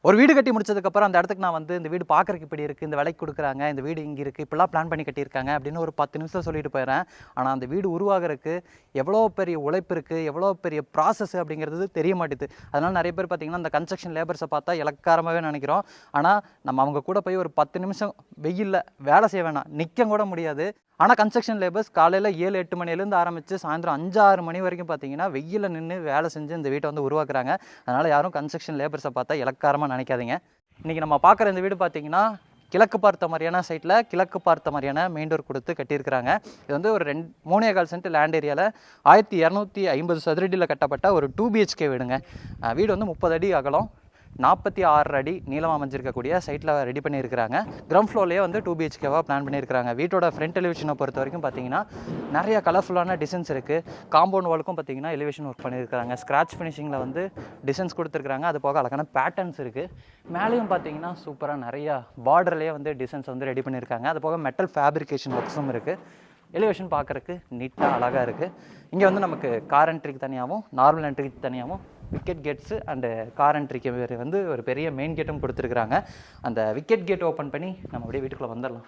ஒரு வீடு கட்டி முடிச்சதுக்கப்புறம் அந்த இடத்துக்கு நான் வந்து இந்த வீடு பார்க்குறக்கு இப்படி இருக்குது, இந்த விலைக்கு கொடுக்குறாங்க, இந்த வீடு இங்கே இருக்குது, இப்படிலாம் பிளான் பண்ணி கட்டியிருக்காங்க அப்படின்னு ஒரு 10 நிமிஷம் சொல்லிட்டு போயிடுறேன். ஆனால் அந்த வீடு உருவாகிறதுக்கு எவ்வளோ பெரிய உழைப்பு இருக்குது, எவ்வளோ பெரிய ப்ராசஸ் அப்படிங்கிறது தெரிய மாட்டேது. அதனால் நிறைய பேர் பார்த்திங்கன்னா அந்த கன்ஸ்ட்ரக்ஷன் லேபர்ஸை பார்த்தா இலக்காரமாகவே நினைக்கிறோம். ஆனால் நம்ம அவங்க கூட போய் ஒரு 10 நிமிஷம் வெயிலில் வேலை செய்ய வேணாம், நிற்க கூட முடியாது. ஆனால் கன்ஸ்ட்ரக்ஷன் லேபர்ஸ் காலையில் 7-8 மணிலேருந்து ஆரம்பித்து சாயந்தரம் 5-6 மணி வரைக்கும் பார்த்தீங்கன்னா வெயிலில் நின்று வேலை செஞ்சு இந்த வீட்டை வந்து உருவாக்குறாங்க. அதனால் யாரும் கன்ஸ்ட்ரக்ஷன் லேபர்ஸை பார்த்தா இலக்காரமாக நினைக்காதீங்க. இன்றைக்கி நம்ம பார்க்குற இந்த வீடு பார்த்திங்கன்னா கிழக்கு பார்த்த மாதிரியான சைட்டில் கிழக்கு பார்த்த மாதிரியான மெயின் டோர் கொடுத்து கட்டியிருக்கிறாங்க. இது வந்து ஒரு 3.25 சென்ட் லேண்ட் ஏரியாவில் 1250 சதுரடியில் கட்டப்பட்ட ஒரு 2 BHK வீடுங்க. வீடு வந்து 30 அடி அகலம், 46 அடி நீளம் அமைஞ்சிருக்கக்கூடிய சைட்டில் ரெடி பண்ணியிருக்கிறாங்க. கிரவுண்ட் ஃப்ளோர்லேயே வந்து 2 BHKவாக பிளான் பண்ணியிருக்கிறாங்க. வீட்டோட ஃப்ரண்ட் எலிவேஷனை பொறுத்த வரைக்கும் பார்த்தீங்கன்னா நிறைய கலர்ஃபுல்லான டிசைன்ஸ் இருக்குது. காம்பவுண்ட் வாலுக்கும் பார்த்தீங்கன்னா எலிவேஷன் ஒர்க் பண்ணியிருக்கிறாங்க. ஸ்க்ராட்ச் ஃபினிஷிங்கில் வந்து டிசைன்ஸ் கொடுத்துருக்குறாங்க. அது போக அழகான பேட்டர்ன்ஸ் இருக்குது. மேலேயும் பார்த்தீங்கன்னா சூப்பராக நிறையா பார்டர்லேயே வந்து டிசைன்ஸ் வந்து ரெடி பண்ணியிருக்காங்க. அது போக மெட்டல் ஃபேப்ரிகேஷன் ஒர்க்ஸும் இருக்குது. எலிவேஷன் பார்க்குறக்கு நீட்டாக அழகாக இருக்குது. இங்கே வந்து நமக்கு கார் என்ட்ரிக்கு தனியாகவும் நார்மல் என்ட்ரிக்கு தனியாகவும் விக்கெட் கேட்ஸு அண்டு கார் என்ட்ரிக்கு வந்து ஒரு பெரிய மெயின் கேட்டும் கொடுத்துருக்குறாங்க. அந்த விக்கெட் கேட் ஓப்பன் பண்ணி நம்ம அப்படியே வீட்டுக்குள்ளே வந்துடலாம்.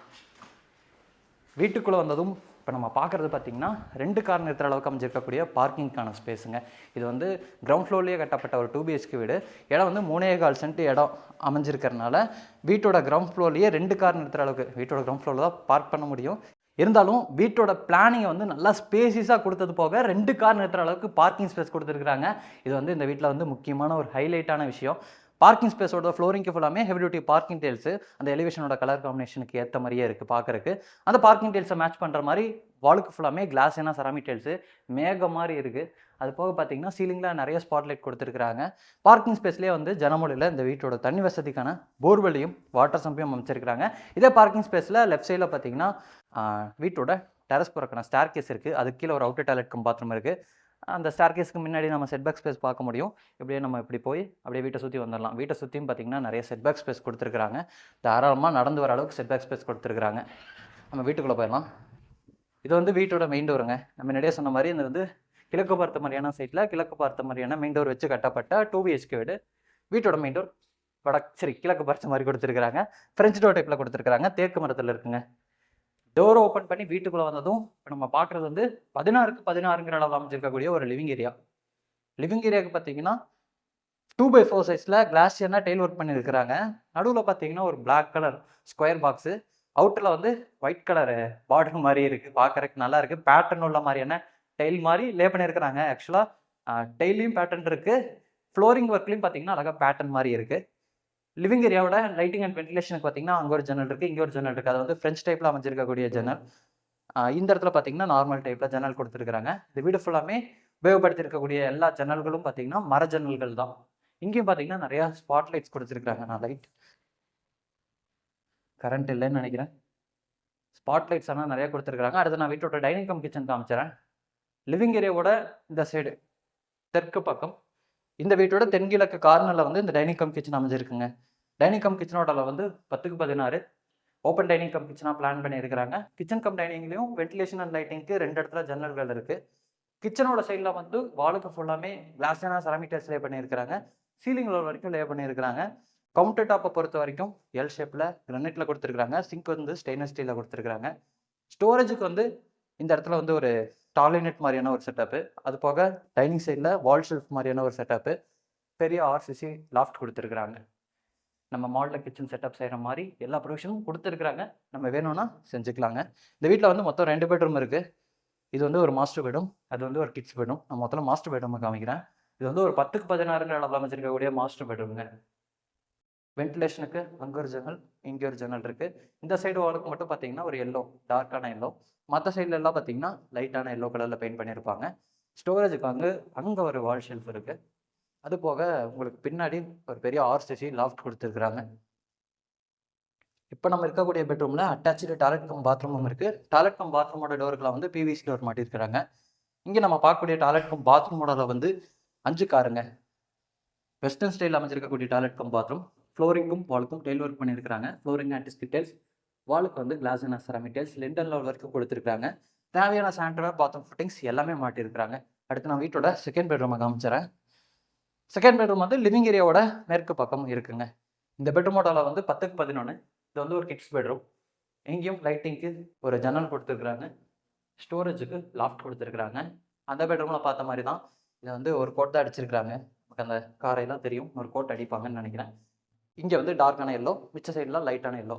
வீட்டுக்குள்ளே வந்ததும் இப்போ நம்ம பார்க்குறது பார்த்திங்கன்னா 2 கார் நிறுத்துற அளவுக்கு அமைஞ்சிருக்கக்கூடிய பார்க்கிங்கான ஸ்பேஸுங்க. இது வந்து கிரவுண்ட் ஃப்ளோர்லேயே கட்டப்பட்ட ஒரு 2 BHK வீடு. இடம் வந்து 3.25 சென்ட் இடம் அமைஞ்சிருக்கிறதுனால வீட்டோட கிரவுண்ட் ஃப்ளோர்லேயே 2 கார் நிறுத்துற அளவுக்கு வீட்டோட கிரவுண்ட் ஃப்ளோரில் தான் பார்க் பண்ண முடியும். இருந்தாலும் வீட்டோட பிளானிங்கை வந்து நல்லா ஸ்பேசிஸாக கொடுத்தது போக 2 கார் நிறுத்துற அளவுக்கு பார்க்கிங் ஸ்பேஸ் கொடுத்துருக்குறாங்க. இது வந்து இந்த வீட்டில் வந்து முக்கியமான ஒரு ஹைலைட்டான விஷயம். பார்க்கிங் ஸ்பேஸோட ஃப்ளோரிங்க்கு ஃபுல்லாமே ஹெவி டியூட்டி பார்க்கிங் டெயில்ஸு அந்த எலிவேஷனோட கலர் காம்பினேஷனுக்கு ஏற்ற மாதிரியே இருக்குது பார்க்குறக்கு. அந்த பார்க்கிங் டெயில்ஸை மேட்ச் பண்ணுற மாதிரி வாலுக்கு ஃபுல்லாமே கிளாஸ் ஏன்னா செராமிக் டெயில்ஸு மேக மாதிரி இருக்குது. அது போக பார்த்தீங்கன்னா சீலிங்கில் நிறைய ஸ்பாட்லைட் கொடுத்துருக்குறாங்க. பார்க்கிங் ஸ்பேஸ்லேயே வந்து ஜனமொழியில் இந்த வீட்டோட தண்ணி வசதிக்கான போர்வெல்லையும் வாட்டர் சம்பையும் அமைச்சிருக்கிறாங்க. இதே பார்க்கிங் ஸ்பேஸில் லெஃப்ட் சைடில் பார்த்தீங்கன்னா வீட்டோட டெரஸ் போகிறக்கான ஸ்டார் கேஸ் இருக்குது. அதுக்கு கீழே ஒரு அவுட்டர் டாய்லெட் கம் பாத்ரூம் இருக்குது. அந்த ஸ்டார் கேஸ்க்கு முன்னாடி நம்ம செட்பேக் ஸ்பேஸ் பார்க்க முடியும். இப்படியே நம்ம இப்படி போய் அப்படியே வீட்டை சுற்றி வந்துடலாம். வீட்டை சுற்றியும் பார்த்திங்கன்னா நிறைய செட்பேக் ஸ்பேஸ் கொடுத்துருக்குறாங்க. தாராளமாக நடந்து வர அளவுக்கு செட்பேக் ஸ்பேஸ் கொடுத்துருக்குறாங்க. நம்ம வீட்டுக்குள்ளே போயிடலாம். இது வந்து வீட்டோட மெயின் டோருங்க. நம்ம முன்னாடியே சொன்ன மாதிரி இந்த வந்து கிழக்கு பார்த்த மாதிரியான சைட்டில் கிழக்கு பார்த்த மாதிரியான மெயின் டோர் வச்சு கட்டப்பட்ட 2 BHK வீடு. வீட்டோட மெயின் டோர் கிழக்கு பார்த்த மாதிரி கொடுத்துருக்குறாங்க. ஃப்ரெஞ்ச் டோர் டைப்பில் கொடுத்துருக்குறாங்க. தேக்கு மரத்தில் இருக்குங்க. டோர் ஓப்பன் பண்ணி வீட்டுக்குள்ளே வந்ததும் இப்போ நம்ம பார்க்குறது வந்து 16க்கு 16ங்கிற அளவில் அமைச்சிருக்கக்கூடிய ஒரு லிவிங் ஏரியா. லிவிங் ஏரியாவுக்கு பார்த்தீங்கன்னா 2x4 சைஸில் கிளாஸ் என்ன டைல் ஒர்க் பண்ணியிருக்கிறாங்க. நடுவில் பார்த்தீங்கன்னா ஒரு பிளாக் கலர் ஸ்கொயர் பாக்ஸு, அவுட்டரில் வந்து ஒயிட் கலர் பார்டர் மாதிரி இருக்குது. பார்க்குறதுக்கு நல்லா இருக்குது. பேட்டர்ன் உள்ள மாதிரியான டைல் மாதிரி லே பண்ணியிருக்கிறாங்க. ஆக்சுவலாக டைல்லையும் பேட்டர்ன் இருக்குது. ஃப்ளோரிங் ஒர்க்லையும் பார்த்தீங்கன்னா அழகாக பேட்டர்ன் மாதிரி இருக்குது. லிவிங் ஏரியாவோட லைட்டிங் அண்ட் வென்டிலேஷனுக்கு பார்த்தீங்கன்னா அங்கே ஒரு ஜன்னல் இருக்குது, இங்கே ஒரு ஜன்னல் இருக்குது. அது வந்து ஃப்ரெஞ்ச் டைப்பில் அமைஞ்சிருக்கக்கூடிய ஜன்னல். இந்த இடத்துல பார்த்தீங்கன்னா நார்மல் டைப்பில் ஜன்னல் கொடுத்துருக்குறாங்க. இந்த வீடு ஃபுல்லாமே உபயோகப்படுத்திருக்கக்கூடிய எல்லா ஜன்னல்களும் பார்த்தீங்கன்னா மர ஜன்னல்கள் தான். இங்கேயும் பார்த்தீங்கன்னா நிறையா ஸ்பாட்லைட்ஸ் கொடுத்துருக்குறாங்க. நான் லைட் கரண்ட் இல்லைன்னு நினைக்கிறேன். ஸ்பாட்லைட்ஸ் ஆனால் நிறையா கொடுத்துருக்குறாங்க. அடுத்து நான் வீட்டோட டைனிங் கம் கிச்சன் காமிச்சிடறேன். லிவிங் ஏரியாவோட இந்த சைடு தெற்கு பக்கம் இந்த வீட்டோட தென்கிழக்கு கார்னரில் வந்து இந்த டைனிங் கம் கிச்சன் அமைஞ்சிருக்குங்க. டைனிங் கம் கிச்சனோட வந்து 10க்கு 16 ஓப்பன் டைனிங் கம் கிச்சனாக பிளான் பண்ணியிருக்கிறாங்க. கிச்சன் கம் டைனிங்லேயும் வென்டிலேஷன் அண்ட் லைட்டிங்க்கு 2 இடத்துல ஜன்னல்கள் இருக்குது. கிச்சனோட சைடில் வந்து வாலுக்கு ஃபுல்லாமே கிளாஸான செராமிக் டைல்ஸ் லே பண்ணியிருக்கிறாங்க. சீலிங் லெவல் வரைக்கும் லே பண்ணியிருக்கிறாங்க. கவுண்டர் டாப்பை பொறுத்த வரைக்கும் எல் ஷேப்பில் கிரானைட்டில் கொடுத்துருக்குறாங்க. சிங்க் வந்து ஸ்டெயின்லெஸ் ஸ்டீலில் கொடுத்துருக்குறாங்க. ஸ்டோரேஜுக்கு வந்து இந்த இடத்துல வந்து ஒரு டாய்லெட் மாதிரியான ஒரு செட்டப்பு, அது போக டைனிங் சைடில் வால் ஷெல்ஃப் மாதிரியான ஒரு செட்டப்பு, பெரிய RCC லாஃப்ட் கொடுத்துருக்குறாங்க. நம்ம மாடலில் கிச்சன் செட்டப் செய்கிற மாதிரி எல்லா ப்ரொவிஷனும் கொடுத்துருக்குறாங்க. நம்ம வேணும்னா செஞ்சுக்கலாங்க. இந்த வீட்டில் வந்து மொத்தம் 2 பெட்ரூம் இருக்குது. இது வந்து ஒரு மாஸ்டர் பெட்ரூம், அது வந்து ஒரு கிட்ஸ் பெட்ரூம். நான் மொத்தம் மாஸ்டர் பெட்ரூமை காமிக்கிறேன். இது வந்து ஒரு 10க்கு 16 அளவில் அமைச்சிருக்கக்கூடிய மாஸ்டர் பெட்ரூமுங்க. வென்டிலேஷனுக்கு அங்கே ஒரு ஜன்னல், இங்கே ஒரு ஜன்னல் இருக்குது. இந்த சைடு வாலுக்கு மட்டும் பார்த்தீங்கன்னா ஒரு எல்லோ, டார்க்கான எல்லோ. மற்ற சைடில் எல்லாம் பார்த்தீங்கன்னா லைட்டான எல்லோ கலரில் பெயிண்ட் பண்ணியிருப்பாங்க. ஸ்டோரேஜுக்கு வந்து அங்கே ஒரு வால் ஷெல்ஃப் இருக்குது. அது போக உங்களுக்கு பின்னாடி ஒரு பெரிய RCC லாஃப்ட் கொடுத்துருக்குறாங்க. இப்போ நம்ம இருக்கக்கூடிய பெட்ரூமில் அட்டாச்சு டாய்லெட் கம் பாத்ரூமும் இருக்குது. டாய்லெட் கம் பாத்ரூமோட டோருக்குலாம் வந்து PVC டோர் மாட்டியிருக்கிறாங்க. இங்கே நம்ம பார்க்கக்கூடிய டாய்லெட் கம் பாத்ரூமோட வந்து 5 காருங்க. வெஸ்டர்ன் ஸ்டைல் அமைஞ்சிருக்கக்கூடிய டாய்லெட் கம் பாத்ரூம். ஃப்ளோரிங்கும் வாலுக்கும் டைல் ஒர்க் பண்ணியிருக்கிறாங்க. ஃப்ளோரிங் ஆன்டிஸ்கிட் டைல்ஸ், வாலுக்கு வந்து glass and ceramic tiles lintel level வரைக்கும் கொடுத்துருக்காங்க. தேவையான சானிட்டரி பாத்ரூம் ஃபிட்டிங்ஸ் எல்லாமே மாட்டியிருக்கிறாங்க. அடுத்து நான் வீட்டோட செகண்ட் பெட்ரூமை காமிச்சிடறேன். செகண்ட் பெட்ரூம் வந்து லிவிங் ஏரியாவோட மேற்கு பக்கம் இருக்குங்க. இந்த பெட்ரூமோட வந்து 10க்கு 11. இது வந்து ஒரு கிட்ஸ் பெட்ரூம். இங்கேயும் லைட்டிங்க்கு ஒரு ஜன்னல் கொடுத்துருக்குறாங்க. ஸ்டோரேஜுக்கு லாஃப்ட் கொடுத்துருக்குறாங்க. அந்த பெட்ரூமில் பார்த்த மாதிரி தான் இதை வந்து ஒரு கோட் தான் அடிச்சிருக்கிறாங்க. நமக்கு அந்த காரையெல்லாம் தெரியும், ஒரு கோட் அடிப்பாங்கன்னு நினைக்கிறேன். இங்கே வந்து டார்க்கான எல்லோ, மிச்ச சைடெலாம் லைட்டான எல்லோ.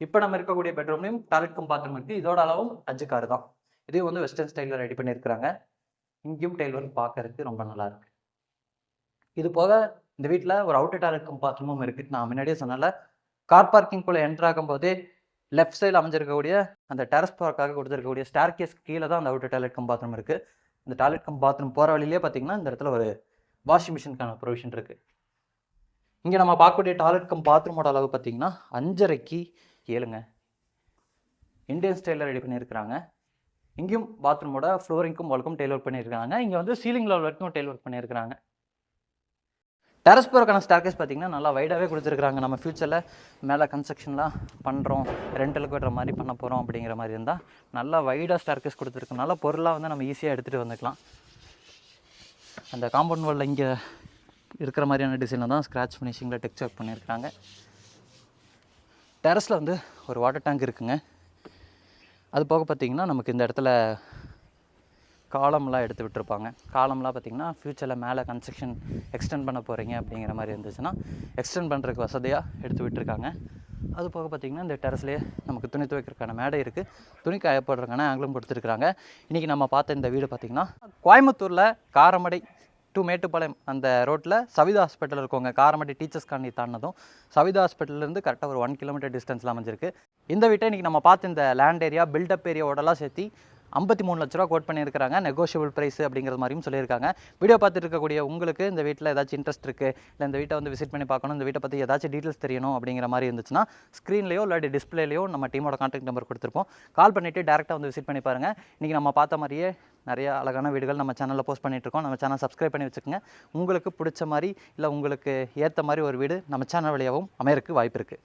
இப்போ நம்ம இருக்கக்கூடிய பெட்ரூம்லையும் டாய்லெட் கம் பாத்ரூம் இருக்குது. இதோட அளவும் 5 கார் தான். இதையும் வந்து வெஸ்டர்ன் ஸ்டைலில் ரெடி பண்ணியிருக்கிறாங்க. இங்கேயும் டைல் ஒர்க் பார்க்கறதுக்கு ரொம்ப நல்லாயிருக்கு. இது போக இந்த வீட்டில் ஒரு அவுட்டர் டாய்லெட் கம் பாத்ரூமும் இருக்குது. நான் முன்னாடியே சொன்னால கார் பார்க்கிங்குள்ளே என்ட்ரு ஆகும்போதே லெஃப்ட் சைடில் அமைஞ்சிருக்கக்கூடிய அந்த டெரஸ் பார்க்காக கொடுத்துருக்கக்கூடிய ஸ்டேர் கேஸ் கீழே தான் அந்த அவுட்டர் டாய்லெட் கம் பாத்ரூம் இருக்குது. இந்த டாய்லெட் கம் பாத்ரூம் போகிற வழியிலே பார்த்தீங்கன்னா இந்த இடத்துல ஒரு வாஷிங் மிஷினுக்கான ப்ரொவிஷன் இருக்குது. இங்கே நம்ம பார்க்கக்கூடிய டாய்லெட் கம் பாத்ரூமோட அளவு பார்த்தீங்கன்னா 5.5க்கு 7ங்க. இந்தியன் ஸ்டைலில் ரெடி பண்ணியிருக்கிறாங்க. இங்கேயும் பாத்ரூமோட ஃப்ளோரிங்க்கும் வால்க்கும் டெய்ல் ஒர்க் பண்ணியிருக்காங்க. இங்கே வந்து சீலிங் லெவல் வரைக்கும் டெய்ல் ஒர்க் பண்ணியிருக்கிறாங்க. டெரஸ் போகிறக்கான ஸ்டார்கேஸ் பார்த்தீங்கன்னா நல்லா வைடாகவே கொடுத்துருக்குறாங்க. நம்ம ஃப்யூச்சரில் மேலே கன்ஸ்ட்ரக்ஷன்லாம் பண்ணுறோம், ரெண்டலுக்கு விடுற மாதிரி பண்ண போகிறோம் அப்படிங்கிற மாதிரி இருந்தால் நல்லா வைடாக ஸ்டார்கேஸ் கொடுத்துருக்கனால பொருளாக வந்து நம்ம ஈஸியாக எடுத்துகிட்டு வந்துக்கலாம். அந்த காம்பவுண்ட் வாலில் இங்கே இருக்கிற மாதிரியான டிசைனில் தான் ஸ்க்ராட்ச் ஃபினிஷிங்கில் டெக்ஸ்ட் ஒர்க் பண்ணியிருக்காங்க. டெரஸில் வந்து ஒரு வாட்டர் டேங்க் இருக்குங்க. அது போக பார்த்திங்கன்னா நமக்கு இந்த இடத்துல காலம்லாம் எடுத்து விட்டுருப்பாங்க. காலம்லாம் பார்த்திங்கன்னா ஃப்யூச்சரில் மேலே கன்ஸ்ட்ரக்ஷன் எக்ஸ்டெண்ட் பண்ண போகிறீங்க அப்படிங்கிற மாதிரி இருந்துச்சுன்னா எக்ஸ்டெண்ட் பண்ணுறதுக்கு வசதியாக எடுத்து விட்டுருக்காங்க. அது போக பார்த்திங்கன்னா இந்த டெரஸ்லேயே நமக்கு துணி துவைக்கிறதுக்கான மேடை இருக்குது. துணி காய போடுறதுக்கான ஆங்கிலும் கொடுத்துருக்குறாங்க. இன்றைக்கி நம்ம பார்த்த இந்த வீடு பார்த்திங்கன்னா கோயம்புத்தூரில் காரமடை டு மேட்டுப்பாளையம் அந்த ரோட்டில் சவிதா ஹாஸ்பிட்டல் இருக்கவங்க. காரமடை டீச்சர்ஸ் காலனி தாண்டினதும் சவிதா ஹாஸ்பிட்டல்லேருந்து கரெக்டாக ஒரு 1 கிலோமீட்டர் டிஸ்டன்ஸில் அமைஞ்சிருக்கு. இந்த வீட்டை இன்றைக்கி நம்ம பார்த்த இந்த லேண்ட் ஏரியா பில்டப் ஏரியாவோடலாம் சேர்த்து 53 லட்ச ரூபா கோட் பண்ணியிருக்கிறாங்க. நெகோஷியபிள் ப்ரைஸ் அப்படிங்கிற மாதிரியும் சொல்லியிருக்காங்க. வீடியோ பார்த்துட்டு இருக்கக்கூடிய உங்களுக்கு இந்த வீட்டில் ஏதாச்சும் இன்ட்ரெஸ்ட் இருக்குது, இல்லை இந்த வீட்டை வந்து விசிட் பண்ணி பார்க்கணும், இந்த வீட்டை பற்றி ஏதாச்சும் டீட்டெயில்ஸ் தெரியணும் அப்படிங்கிற மாதிரி இருந்துச்சுன்னா ஸ்க்ரீன்லேயோ இல்லாட்டி டிஸ்பிளேலையோ நம்ம டீமோட கான்டாக்ட் நம்பர் கொடுத்துருப்போம். கால் பண்ணிவிட்டு டேரெக்டாக வந்து விசிட் பண்ணி பாருங்கள். இன்றைக்கி நம்ம பார்த்த மாதிரியே நிறைய அழகான வீடுகள் நம்ம சேனலில் போஸ்ட் பண்ணிகிட்ருக்கோம். நம்ம சேனல் சப்ஸ்கிரைப் பண்ணி வச்சுக்கோங்க. உங்களுக்கு பிடிச்ச மாதிரி இல்லை உங்களுக்கு ஏற்ற மாதிரி ஒரு வீடு நம்ம சேனல் வழியாகவும் அமையறதுக்கு வாய்ப்பு இருக்குது.